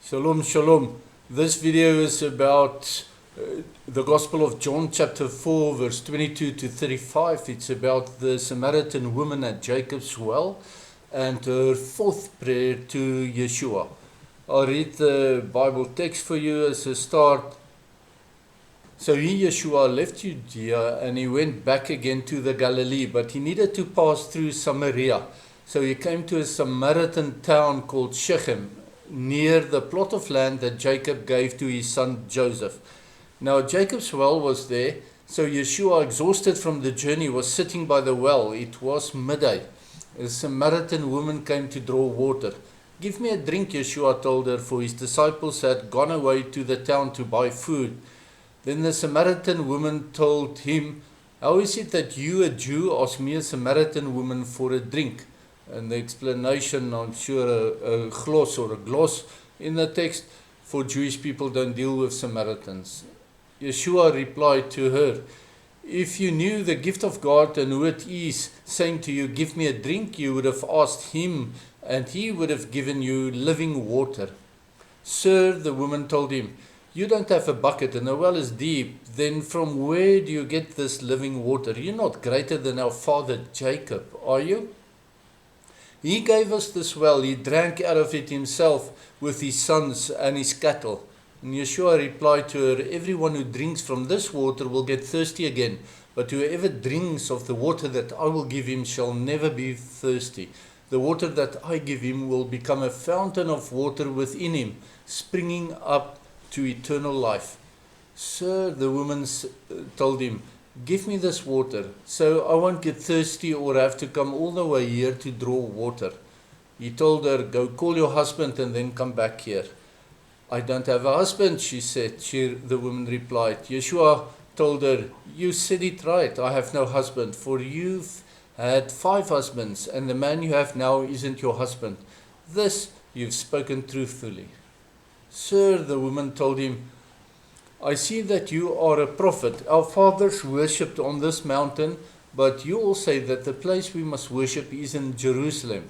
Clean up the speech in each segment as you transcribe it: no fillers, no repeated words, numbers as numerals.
Shalom, shalom. This video is about the Gospel of John chapter 4 verse 22 to 35. It's about the Samaritan woman at Jacob's well and her fourth prayer to Yeshua. I'll read the Bible text for you as a start. So Yeshua left Judea and he went back again to the Galilee, but he needed to pass through Samaria. So he came to a Samaritan town called Shechem, near the plot of land that Jacob gave to his son Joseph. Now Jacob's well was there, so Yeshua, exhausted from the journey, was sitting by the well. It was midday. A Samaritan woman came to draw water. "Give me a drink," Yeshua told her, for his disciples had gone away to the town to buy food. Then the Samaritan woman told him, "How is it that you, a Jew, ask me, a Samaritan woman, for a drink?" And the explanation, I'm sure a gloss in the text, for Jewish people don't deal with Samaritans. Yeshua replied to her, "If you knew the gift of God and who it is saying to you, 'Give me a drink,' you would have asked him, and he would have given you living water." "Sir," the woman told him, "you don't have a bucket and the well is deep. Then from where do you get this living water? You're not greater than our father Jacob, are you? He gave us this well. He drank out of it himself with his sons and his cattle." And Yeshua replied to her, "Everyone who drinks from this water will get thirsty again, but whoever drinks of the water that I will give him shall never be thirsty. The water that I give him will become a fountain of water within him, springing up to eternal life." "Sir," the woman told him, "give me this water, so I won't get thirsty or have to come all the way here to draw water." He told her, "Go call your husband and then come back here." "I don't have a husband," she said. The woman replied. Yeshua told her, "You said it right. I have no husband, for you've had 5 husbands, and the man you have now isn't your husband. This you've spoken truthfully." "Sir," the woman told him, "I see that you are a prophet. Our fathers worshipped on this mountain, but you all say that the place we must worship is in Jerusalem."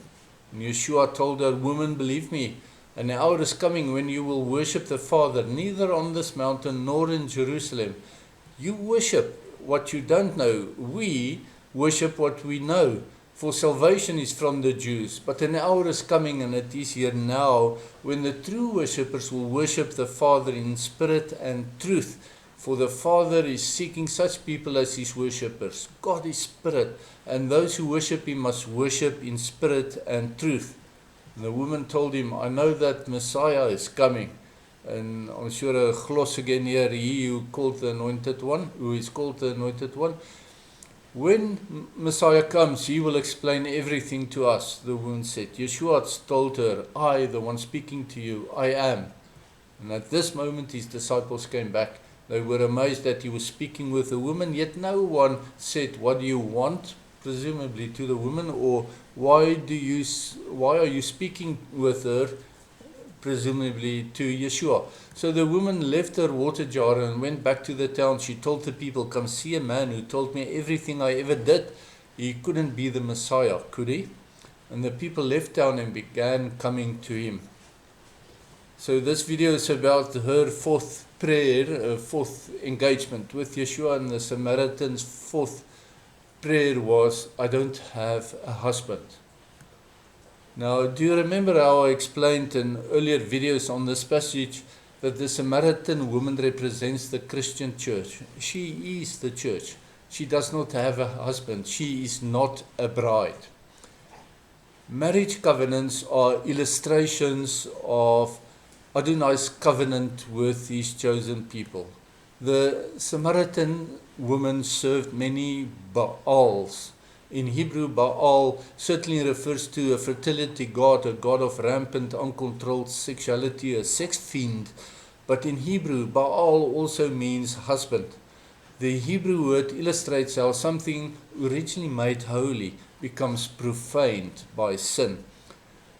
And Yeshua told her, "Woman, believe me, an hour is coming when you will worship the Father, neither on this mountain nor in Jerusalem. You worship what you don't know. We worship what we know, for salvation is from the Jews. But an hour is coming, and it is here now, when the true worshippers will worship the Father in spirit and truth. For the Father is seeking such people as his worshippers. God is spirit, and those who worship him must worship in spirit and truth." And the woman told him, "I know that Messiah is coming." And I'm sure a gloss again here, he who is called the Anointed One. "When Messiah comes, he will explain everything to us," the woman said. Yeshua told her, "I, the one speaking to you, I am." And at this moment his disciples came back. They were amazed that he was speaking with a woman, yet no one said, "What do you want?" presumably to the woman, or why are you speaking with her?" presumably to Yeshua. So the woman left her water jar and went back to the town. She told the people, "Come see a man who told me everything I ever did. He couldn't be the Messiah, could he?" And the people left town and began coming to him. So this video is about her fourth prayer, fourth engagement with Yeshua, and the Samaritan's fourth prayer was, "I don't have a husband." Now, do you remember how I explained in earlier videos on this passage that the Samaritan woman represents the Christian church? She is the church. She does not have a husband. She is not a bride. Marriage covenants are illustrations of Adonai's covenant with his chosen people. The Samaritan woman served many Baals. In Hebrew, Baal certainly refers to a fertility god, a god of rampant, uncontrolled sexuality, a sex fiend. But in Hebrew, Baal also means husband. The Hebrew word illustrates how something originally made holy becomes profaned by sin.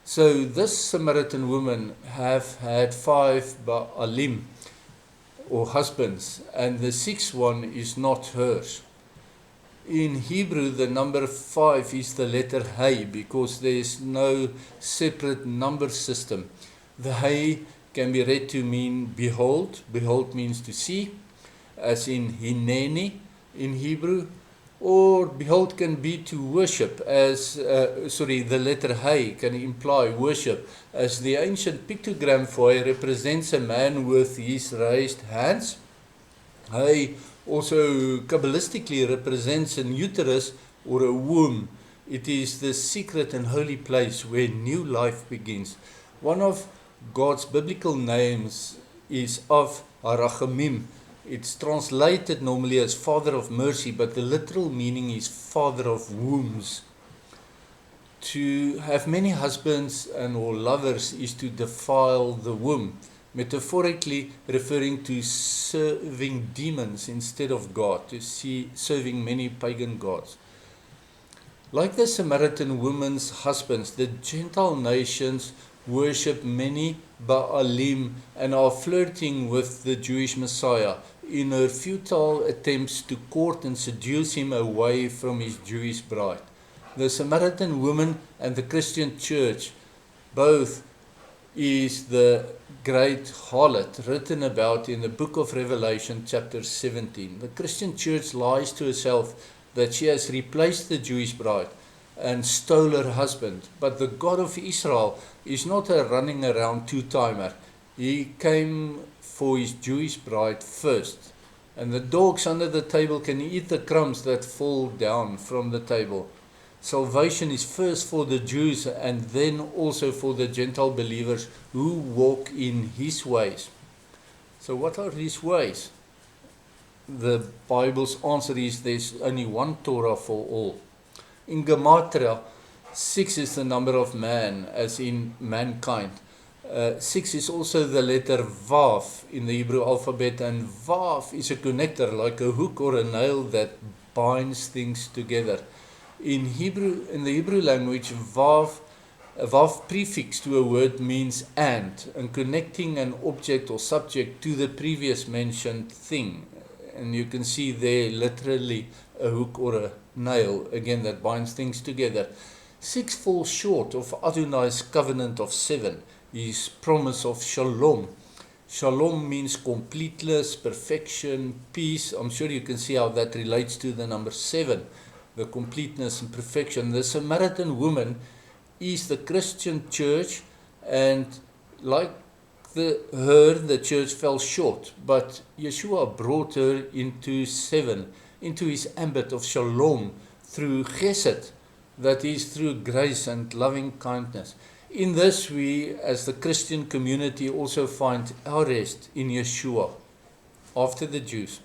So this Samaritan woman have had 5 Baalim, or husbands, and the 6th one is not hers. In Hebrew, the number 5 is the letter Hey, because there is no separate number system. The Hey can be read to mean behold. Behold means to see, as in hineni in Hebrew. Or behold can be to worship, as, the letter Hay can imply worship, as the ancient pictogram for Hay represents a man with his raised hands. Hay also Kabbalistically represents an uterus or a womb. It is the secret and holy place where new life begins. One of God's biblical names is Av Harachamim. It's translated normally as Father of Mercy, but the literal meaning is Father of Wombs. To have many husbands and or lovers is to defile the womb, metaphorically referring to serving demons instead of God, to see serving many pagan gods. Like the Samaritan woman's husbands, the Gentile nations worship many Baalim and are flirting with the Jewish Messiah in her futile attempts to court and seduce him away from his Jewish bride. The Samaritan woman and the Christian church, both is the great harlot written about in the book of Revelation chapter 17. The Christian church lies to herself that she has replaced the Jewish bride and stole her husband. But the God of Israel is not a running around two-timer. He came for his Jewish bride first. And the dogs under the table can eat the crumbs that fall down from the table. Salvation is first for the Jews and then also for the Gentile believers who walk in his ways. So what are his ways? The Bible's answer is there's only one Torah for all. In Gematria, 6 is the number of man, as in mankind. 6 is also the letter Vav in the Hebrew alphabet, and Vav is a connector, like a hook or a nail that binds things together. In the Hebrew language, Vav, a Vav prefix to a word means and connecting an object or subject to the previous mentioned thing. And you can see there literally a hook or a nail, again, that binds things together. 6 falls short of Adonai's covenant of 7, his promise of shalom. Shalom means completeness, perfection, peace. I'm sure you can see how that relates to the number 7, the completeness and perfection. The Samaritan woman is the Christian church, and like the church fell short, but Yeshua brought her into 7, into his ambit of shalom through chesed, that is through grace and loving kindness. In this, we as the Christian community also find our rest in Yeshua after the Jews.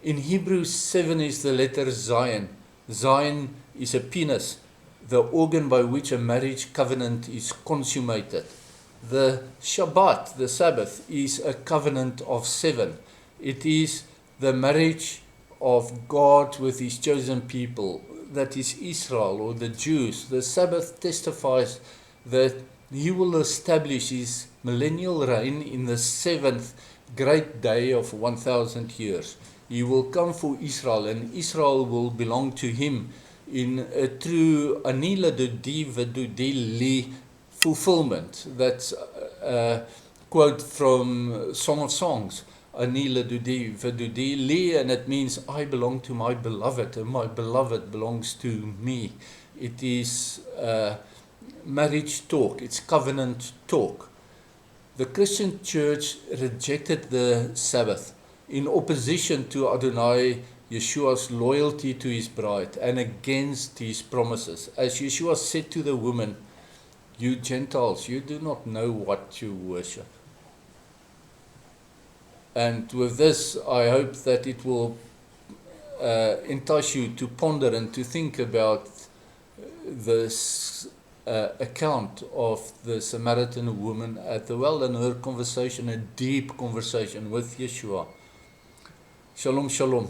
In Hebrew, 7 is the letter Zion. Zion is a penis, the organ by which a marriage covenant is consummated. The Shabbat, the Sabbath, is a covenant of 7. It is the marriage of God with his chosen people, that is Israel or the Jews. The Sabbath testifies that he will establish his millennial reign in the 7th great day of 1,000 years. He will come for Israel, and Israel will belong to him in a true Anila Dudi Vedudi Li fulfillment. That's a quote from Song of Songs, Anila Dudi Vedudi Li, and it means I belong to my beloved and my beloved belongs to me. It is marriage talk, it's covenant talk. The Christian church rejected the Sabbath in opposition to Adonai Yeshua's loyalty to his bride and against his promises. As Yeshua said to the woman, you Gentiles, you do not know what you worship. And with this, I hope that it will entice you to ponder and to think about this account of the Samaritan woman at the well and her conversation, a deep conversation with Yeshua. Shalom, shalom.